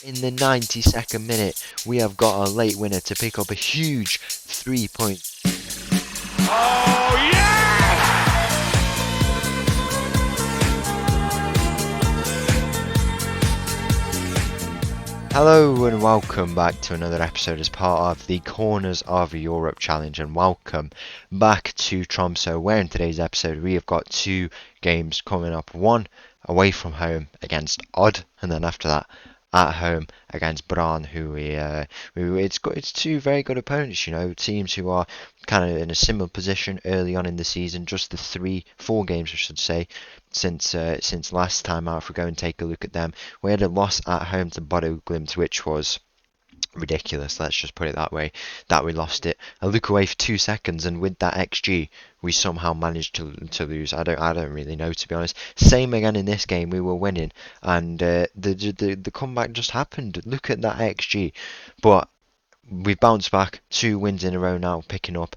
In the 92nd minute, we have got a late winner to pick up a huge 3 point. Oh, yes! Hello and welcome back to another episode as part of the Corners of Europe Challenge, and welcome back to Tromso, where in today's episode we have got two games coming up. One away from home against Odd, and then after that at home against Brann, who it's two very good opponents, teams who are kind of in a similar position early on in the season. Just the 4 games I should say since last time out. If we go and take a look at them, we had a loss at home to Bodo Glimt, which was ridiculous, let's just put it that way, that we lost it. A look away for 2 seconds, and with that XG we somehow managed to lose. I don't really know, to be honest. Same again in this game, we were winning, and the comeback just happened. Look at that XG. But we've bounced back, 2 wins in a row now, picking up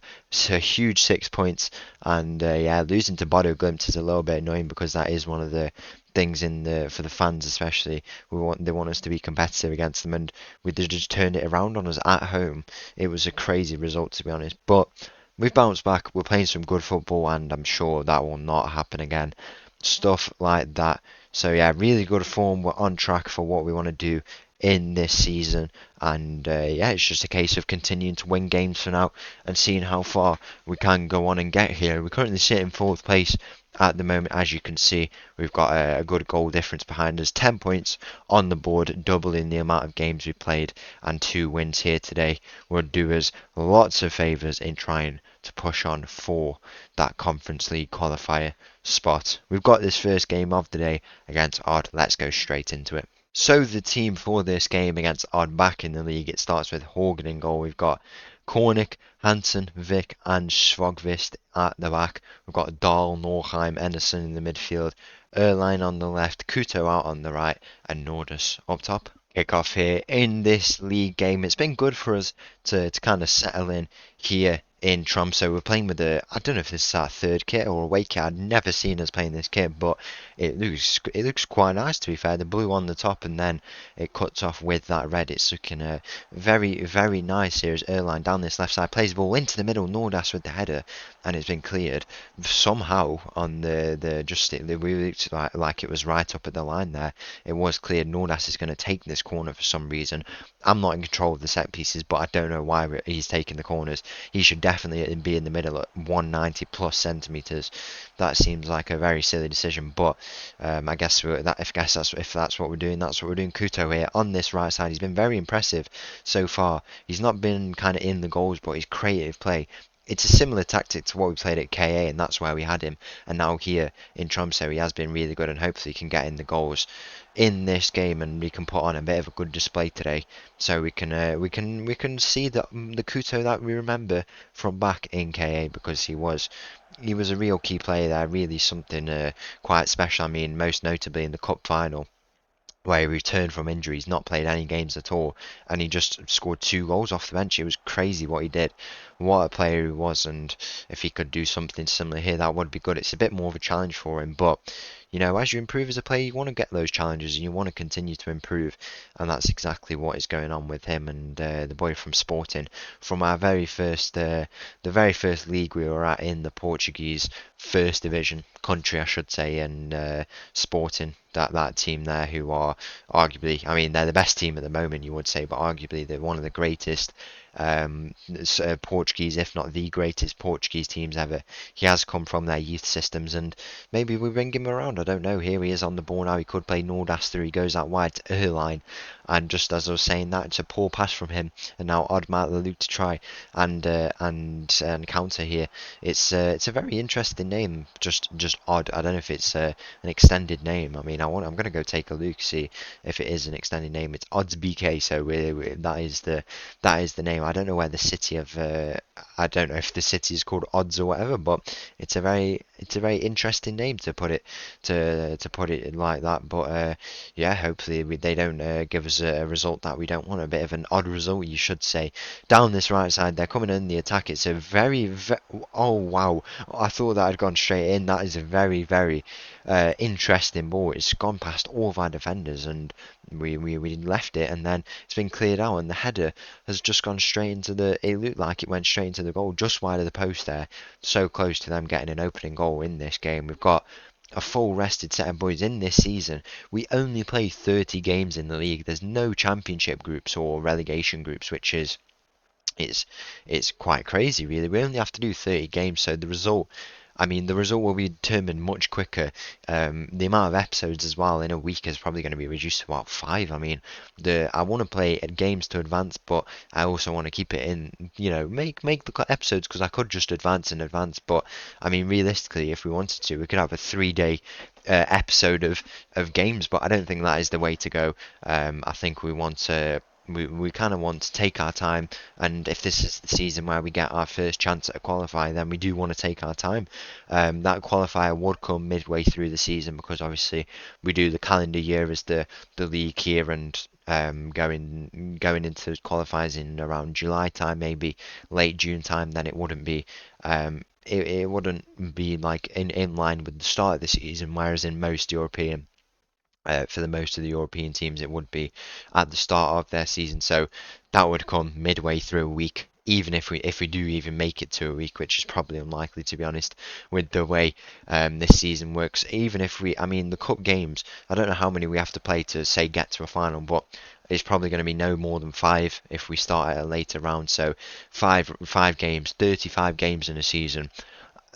a huge 6 points, and losing to Bodo Glimt is a little bit annoying, because that is one of the things for the fans especially. They want us to be competitive against them, and we just turned it around on us at home. It was a crazy result, to be honest, but we've bounced back. We're playing some good football, and I'm sure that will not happen again. Stuff like that. So yeah, really good form. We're on track for what we want to do in this season, and it's just a case of continuing to win games for now and seeing how far we can go on and get here. We currently sit in 4th place at the moment. As you can see, we've got a good goal difference behind us, 10 points on the board, doubling the amount of games we played, and 2 wins here today will do us lots of favours in trying to push on for that Conference League qualifier spot. We've got this first game of the day against Odd. Let's go straight into it. So the team for this game against Odd back in the league, it starts with Horgan in goal. We've got Kornick, Hansen, Vic and Svogvist at the back. We've got Dahl, Norheim, Anderson in the midfield, Erline on the left, Kuto out on the right, and Nordus up top. Kick off here in this league game. It's been good for us to kind of settle in here in Tromso. We're playing with I don't know if this is our 3rd kit or away kit. I'd never seen us playing this kit, but it looks quite nice, to be fair. The blue on the top, and then it cuts off with that red. It's looking very, very nice here as Erline down this left side plays the ball into the middle. Nordas with the header, and it's been cleared somehow on the just it really looked like it was right up at the line there. It was cleared. Nordas is going to take this corner for some reason. I'm not in control of the set pieces, but I don't know why he's taking the corners. He should definitely be in the middle at 190 plus centimeters. That seems like a very silly decision, but I guess if that's what we're doing, that's what we're doing. Kuto here on this right side. He's been very impressive so far. He's not been kind of in the goals, but his creative play, it's a similar tactic to what we played at KA, and that's where we had him. And now here in Tromso, he has been really good, and hopefully he can get in the goals in this game, and we can put on a bit of a good display today. So we can see the Kuto that we remember from back in KA, because he was a real key player there, really something quite special. I mean, most notably in the cup final, where he returned from injury. He's not played any games at all, and he just scored 2 goals off the bench. It was crazy what he did. What a player he was, and if he could do something similar here, that would be good. It's a bit more of a challenge for him, but as you improve as a player, you want to get those challenges and you want to continue to improve, and that's exactly what is going on with him and the boy from Sporting, from our the very first league we were at in the Portuguese first division country, I should say, and Sporting. That team there, who are arguably, I mean, they're the best team at the moment, you would say, but arguably they're one of the greatest Portuguese, if not the greatest Portuguese teams ever. He has come from their youth systems, and maybe we bring him around. I don't know. Here he is on the ball now. He could play Nordaster. He goes out wide to Erline, and just as I was saying that, it's a poor pass from him, and now Odd might look to try and counter here. It's a very interesting name, just Odd. I don't know if it's an extended name. I mean, I'm going to go take a look, see if it is an extended name. It's Odds BK, so that is the name. I don't know where the city of I don't know if the city is called Odds or whatever, but it's a very interesting name to put it like that. But hopefully they don't give us a result that we don't want. A bit of an odd result, you should say. Down this right side, they're coming in the attack. It's a oh wow! I thought that had gone straight in. That is a very interesting ball. It's gone past all of our defenders, and we left it, and then it's been cleared out, and the header has just gone straight into the. It looked like it went straight into the goal, just wide of the post there, so close to them getting an opening goal in this game. We've got a full rested set of boys in this season. We only play 30 games in the league. There's no championship groups or relegation groups, which is it's it's quite crazy, really. We only have to do 30 games, so the result. I mean, the result will be determined much quicker. The amount of episodes as well in a week is probably going to be reduced to about 5. I mean, I want to play at games to advance, but I also want to keep it in. Make the episodes because I could just advance and advance. But I mean, realistically, if we wanted to, we could have a 3-day episode of games. But I don't think that is the way to go. I think we want to we kind of want to take our time, and if this is the season where we get our first chance at a qualifier, then we do want to take our time. That qualifier would come midway through the season because obviously we do the calendar year as the league here, and going into qualifiers in around July time, maybe late June time, then it wouldn't be it wouldn't be like in line with the start of the season, whereas in most European for the most of the European teams, it would be at the start of their season. So that would come midway through a week, even if we do even make it to a week, which is probably unlikely to be honest, with the way this season works. Even if I mean, the cup games, I don't know how many we have to play to say get to a final, but it's probably going to be no more than 5 if we start at a later round. So five games, 35 games in a season.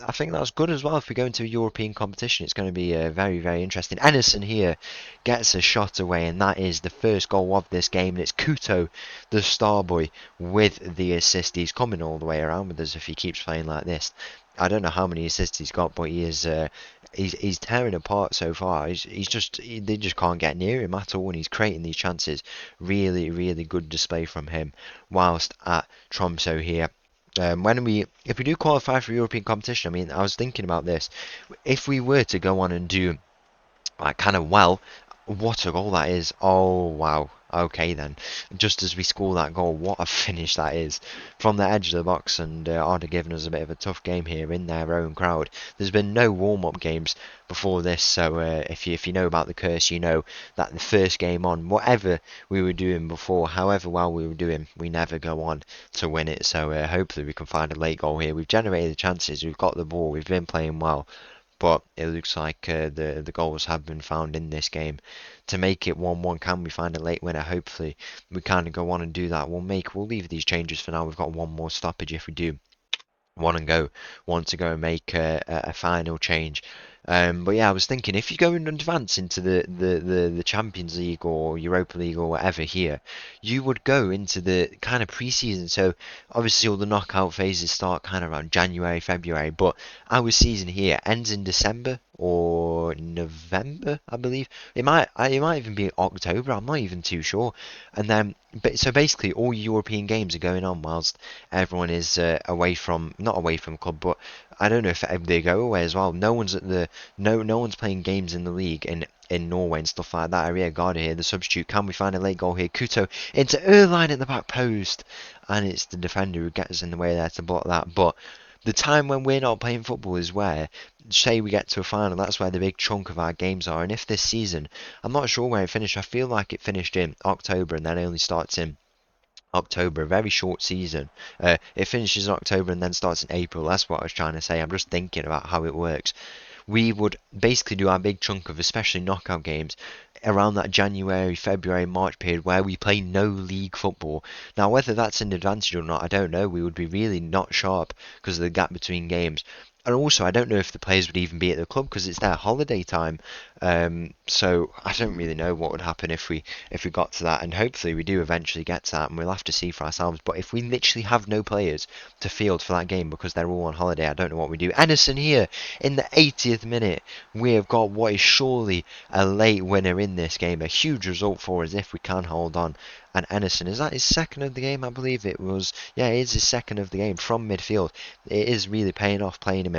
I think that's good as well. If we go into a European competition, it's going to be very, very interesting. Ennison here gets a shot away, and that is the first goal of this game. And it's Kuto, the star boy, with the assist. He's coming all the way around with us if he keeps playing like this. I don't know how many assists he's got, but he's tearing apart so far. They just can't get near him at all, and he's creating these chances. Really, really good display from him. Whilst at Tromso here. If we do qualify for European competition, I mean, I was thinking about this. If we were to go on and do like kind of well, what a goal that is! Oh wow. Okay then, just as we score that goal, what a finish that is from the edge of the box, and Arda giving us a bit of a tough game here in their own crowd. There's been no warm-up games before this, so if you know about the curse, you know that the first game on, whatever we were doing before, however well we were doing, we never go on to win it. So hopefully we can find a late goal here. We've generated the chances, we've got the ball, we've been playing well. But it looks like the goals have been found in this game to make it 1-1. Can we find a late winner? Hopefully we kind of go on and do that. We'll leave these changes for now. We've got one more stoppage if we do want to go and make a final change. But yeah, I was thinking if you go and advance into the Champions League or Europa League or whatever here, you would go into the kind of pre-season. So obviously all the knockout phases start kind of around January, February, but our season here ends in December or November, I believe. It might even be October. I'm not even too sure. And then, so basically all European games are going on whilst everyone is not away from club, but I don't know if they go away as well. No one's no one's playing games in the league in Norway and stuff like that. Aria Garda here, the substitute. Can we find a late goal here? Kuto into Erline at the back post, and it's the defender who gets in the way there to block that. But the time when we're not playing football is where, say we get to a final, that's where the big chunk of our games are. And if this season, I'm not sure where it finished. I feel like it finished in October and then only starts in October, a very short season. It finishes in October and then starts in April. That's what I was trying to say. I'm just thinking about how it works. We would basically do our big chunk of especially knockout games around that January, February, March period where we play no league football. Now, whether that's an advantage or not, I don't know. We would be really not sharp because of the gap between games. And also, I don't know if the players would even be at the club because it's their holiday time. So I don't really know what would happen if we got to that. And hopefully we do eventually get to that, and we'll have to see for ourselves. But if we literally have no players to field for that game because they're all on holiday, I don't know what we do. Ennison here in the 80th minute. We have got what is surely a late winner in this game. A huge result for us if we can hold on. And Ennison, is that his second of the game? I believe it was. Yeah, it is his second of the game from midfield. It is really paying off playing him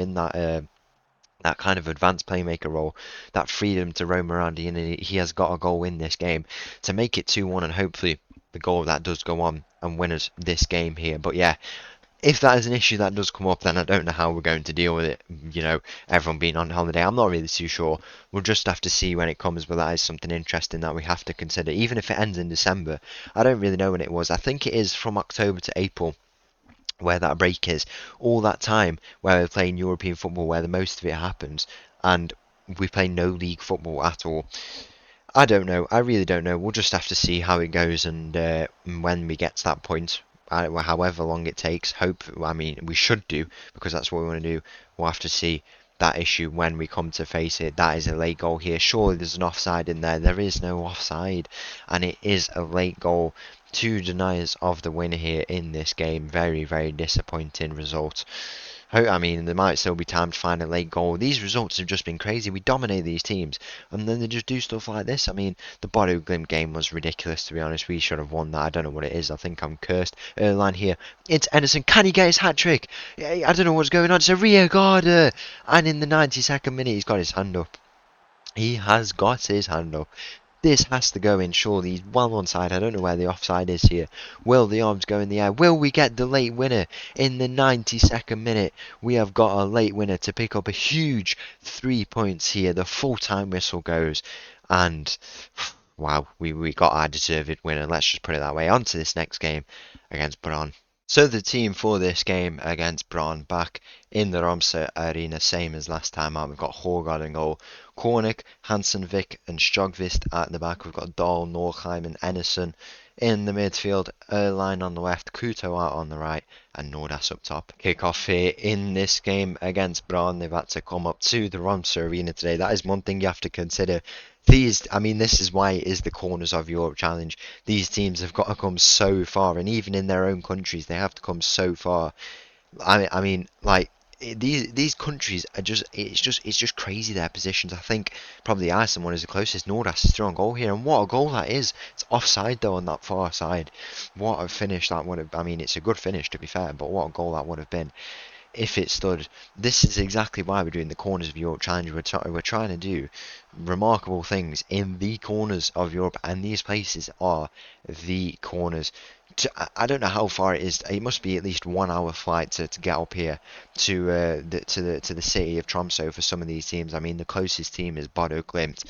in that kind of advanced playmaker role, that freedom to roam around, and he has got a goal in this game to make it 2-1, and hopefully the goal of that does go on and win us this game here. But yeah, if that is an issue that does come up, then I don't know how we're going to deal with it. Everyone being on holiday, I'm not really too sure. We'll just have to see when it comes, but that is something interesting that we have to consider. Even if it ends in December, I don't really know when it was. I think it is from October to April where that break is. All that time where we're playing European football, where the most of it happens, and we play no league football at all. I don't know. I really don't know. We'll just have to see how it goes, and when we get to that point, however long it takes. I mean, we should do because that's what we want to do. We'll have to see that issue when we come to face it. That is a late goal here. Surely there's an offside in there. There is no offside, and it is a late goal. Two deniers of the win here in this game. Very, very disappointing result. I mean, there might still be time to find a late goal. These results have just been crazy. We dominate these teams, and then they just do stuff like this. I mean, the Bodo Glimt game was ridiculous, to be honest. We should have won that. I don't know what it is. I think I'm cursed. Early line here. It's Edison. Can he get his hat-trick? I don't know what's going on. It's a rear guarder. And in the 92nd minute, he's got his hand up. He has got his hand up. This has to go in, surely. He's well onside. I don't know where the offside is here. Will the arms go in the air? Will we get the late winner in the 92nd minute? We have got a late winner to pick up a huge 3 points here. The full-time whistle goes. And, wow, we got our deserved winner. Let's just put it that way. On to this next game against Brann. So the team for this game against Brann back in the Tromsø arena, same as last time out. We've got Hågard in goal, Kornick, Hansen, Vick and Stjogvist at the back. We've got Dahl, Norheim and Ennison in the midfield, Erline on the left, Kuto out on the right and Nordas up top. Kick-off here in this game against Brann. They've had to come up to the Tromsø arena today. That is one thing you have to consider. I mean, this is why it is the Corners of Europe challenge. These teams have got to come so far, and even in their own countries, they have to come so far. I mean, like these countries are just crazy their positions. I think probably Iceland one is the closest. Nordas is through on goal here, and what a goal that is! It's offside though on that far side. What a finish that would have. I mean, it's a good finish to be fair, but what a goal that would have been if it stood. This is exactly why we're doing the Corners of Europe challenge. We're trying to do remarkable things in the corners of Europe, and these places are the corners. I don't know how far it is. It must be at least 1 hour flight to get up here to the city of Tromso for some of these teams. I mean, the closest team is Bodo Glimt,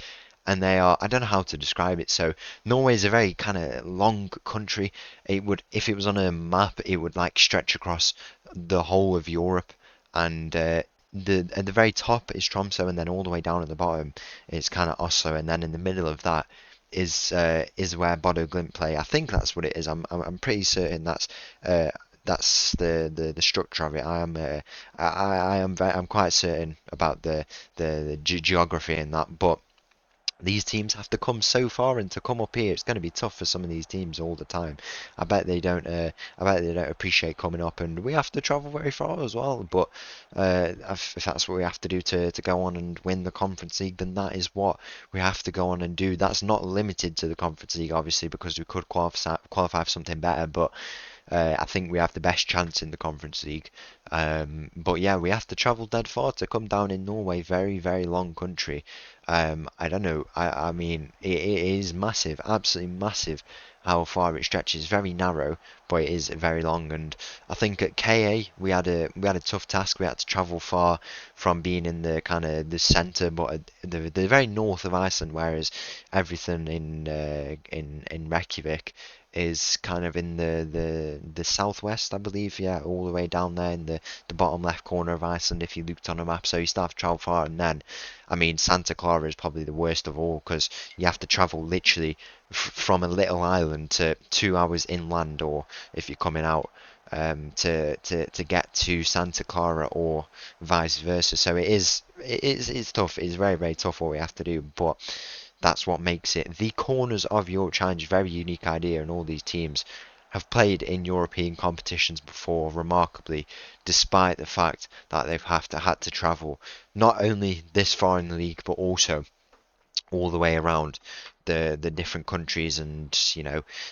and they are, I don't know how to describe it. So Norway is a very kind of long country. It would, if it was on a map, it would like stretch across the whole of Europe, and at the very top is Tromso, and then all the way down at the bottom is kind of Oslo, and then in the middle of that is where Bodo Glimt play. I think that's what it is. I'm pretty certain that's the structure of it. I'm quite certain about the geography and that, but these teams have to come so far, and to come up here, it's going to be tough for some of these teams all the time. I bet they don't. I bet they don't appreciate coming up, and we have to travel very far as well. But if that's what we have to do to go on and win the Conference League, then that is what we have to go on and do. That's not limited to the Conference League, obviously, because we could qualify for something better, but. I think we have the best chance in the Conference League. But yeah, we have to travel dead far to come down in Norway. Very, very long country. I don't know. I mean, it is massive, absolutely massive. How far it stretches, very narrow, but it is very long. And I think at KA we had a tough task. We had to travel far from being in the kind of the centre, but at the very north of Iceland, whereas everything in Reykjavik is kind of in the southwest, I believe. Yeah, all the way down there in the bottom left corner of Iceland if you looked on a map. So you start to travel far, and then I mean, Santa Clara is probably the worst of all, because you have to travel literally from a little island to 2 hours inland, or if you're coming out, to get to Santa Clara, or vice versa. So it's tough. It's very, very tough what we have to do, but that's what makes it the Corners of Europe Challenge. Very unique idea, and all these teams have played in European competitions before, remarkably, despite the fact that they've had to travel not only this far in the league, but also all the way around the different countries, and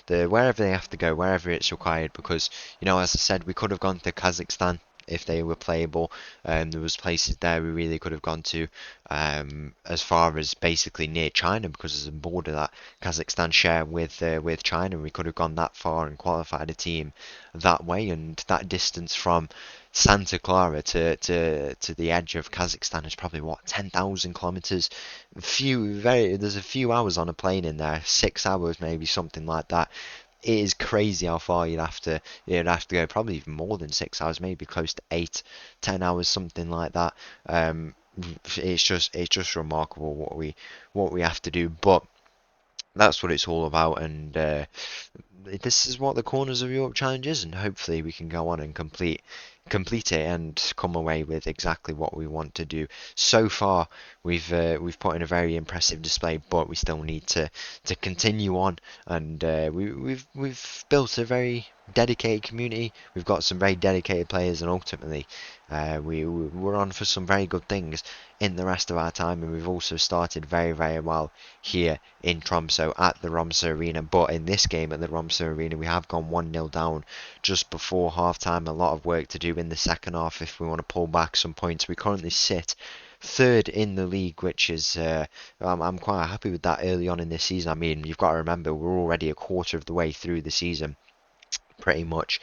wherever they have to go, wherever it's required. Because as I said, we could have gone to Kazakhstan if they were playable. There was places there we really could have gone to, as far as basically near China, because there's a border that Kazakhstan share with China. We could have gone that far and qualified a team that way, and that distance from Santa Clara to the edge of Kazakhstan is probably what, 10,000 kilometers. There's a few hours on a plane in there, 6 hours maybe, something like that. It is crazy how far you'd have to go, probably even more than 6 hours, maybe close to 8, 10 hours, something like that. It's just remarkable what we have to do, but that's what it's all about, and this is what the Corners of Europe challenge is, and hopefully we can go on and complete it and come away with exactly what we want to do. So far, we've put in a very impressive display, but we still need to continue on, and we've built a very dedicated community. We've got some very dedicated players, and ultimately, we're on for some very good things in the rest of our time, and we've also started very, very well here in Tromso at the Tromso Arena. But in this game at the Tromso Arena, we have gone 1-0 down just before half time. A lot of work to do in the second half if we want to pull back some points. We currently sit third in the league, which is I'm quite happy with that early on in this season. I mean, you've got to remember we're already a quarter of the way through the season, pretty much,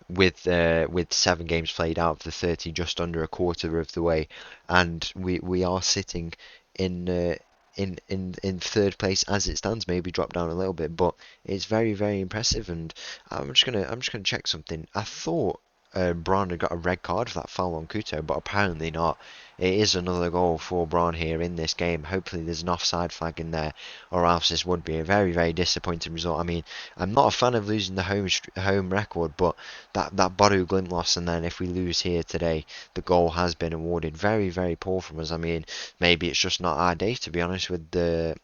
with 7 games played out of the 30, just under a quarter of the way, and we are sitting in in third place as it stands. Maybe drop down a little bit, but it's very, very impressive. And I'm just gonna check something. I thought Brann had got a red card for that foul on Kuto, but apparently not. It is another goal for Brann here in this game. Hopefully there's an offside flag in there, or else this would be a very, very disappointing result. I mean, I'm not a fan of losing the home record, but that Bodo Glimt loss, and then if we lose here today, the goal has been awarded. Very, very poor from us. I mean, maybe it's just not our day, to be honest, with the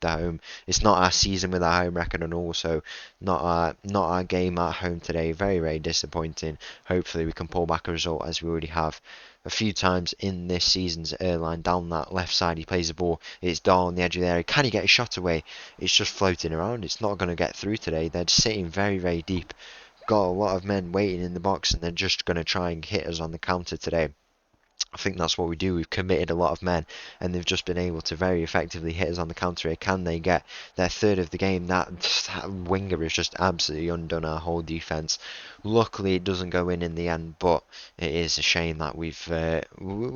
home. It's not our season with our home record, and also not our game at home today. Very, very disappointing. Hopefully we can pull back a result, as we already have a few times in this season's Erline. Down that left side, he plays the ball. It's Dahl on the edge of the area. Can he get a shot away? It's just floating around. It's not going to get through today. They're sitting very, very deep. Got a lot of men waiting in the box, and they're just going to try and hit us on the counter today. I think that's what we do. We've committed a lot of men, and they've just been able to very effectively hit us on the counter here. Can they get their third of the game? That winger has just absolutely undone our whole defence. Luckily, it doesn't go in the end, but it is a shame that we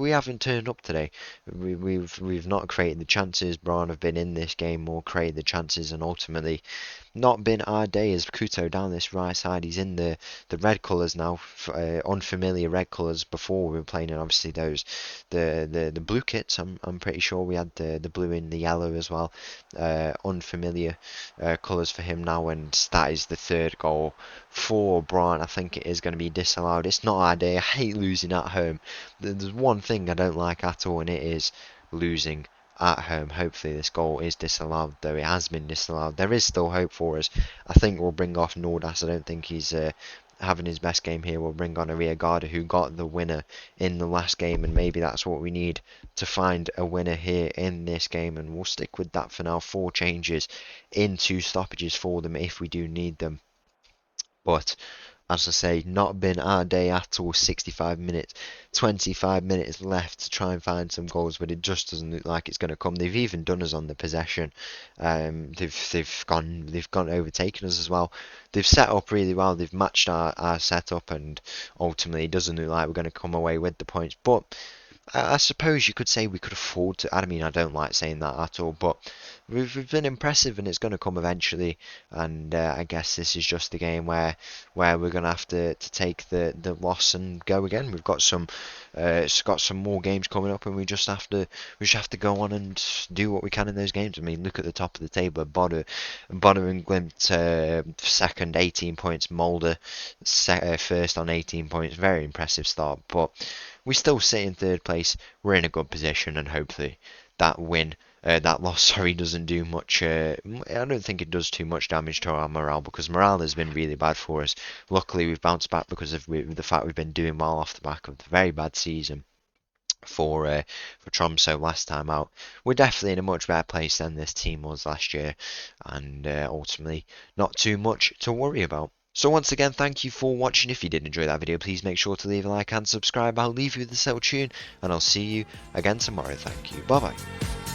haven't turned up today. We've not created the chances. Brann have been in this game more, created the chances, and ultimately not been our day. As Kuto down this right side, he's in the red colours now, unfamiliar red colours. Before we were playing in obviously those the blue kits. I'm pretty sure we had the blue and the yellow as well. Unfamiliar colours for him now, and that is the third goal for Brann. I think it is going to be disallowed. It's not our day. I hate losing at home. There's one thing I don't like at all, and it is losing at home. Hopefully this goal is disallowed, though it has been disallowed. There is still hope for us. I think we'll bring off Nordas. I don't think he's having his best game here. We'll bring on Arriagada, who got the winner in the last game, and maybe that's what we need to find a winner here in this game, and we'll stick with that for now. 4 changes in 2 stoppages for them if we do need them. But as I say, not been our day at all. 65 minutes, 25 minutes left to try and find some goals, but it just doesn't look like it's going to come. They've even done us on the possession. They've gone overtaken us as well. They've set up really well. They've matched our setup, and ultimately it doesn't look like we're going to come away with the points. But I suppose you could say we could afford to. I mean, I don't like saying that at all, but we've been impressive, and it's going to come eventually. And I guess this is just the game where we're going to have to take the loss and go again. We've got some more games coming up, and we just have to go on and do what we can in those games. I mean, look at the top of the table. Bodo and Glimt second, 18 points. Mulder first on 18 points. Very impressive start, but we still sit in third place. We're in a good position, and hopefully that loss, sorry, doesn't do much. I don't think it does too much damage to our morale, because morale has been really bad for us. Luckily, we've bounced back because of the fact we've been doing well off the back of the very bad season for Tromso last time out. We're definitely in a much better place than this team was last year, and ultimately not too much to worry about. So once again, thank you for watching. If you did enjoy that video, please make sure to leave a like and subscribe. I'll leave you with this little tune, and I'll see you again tomorrow. Thank you. Bye bye.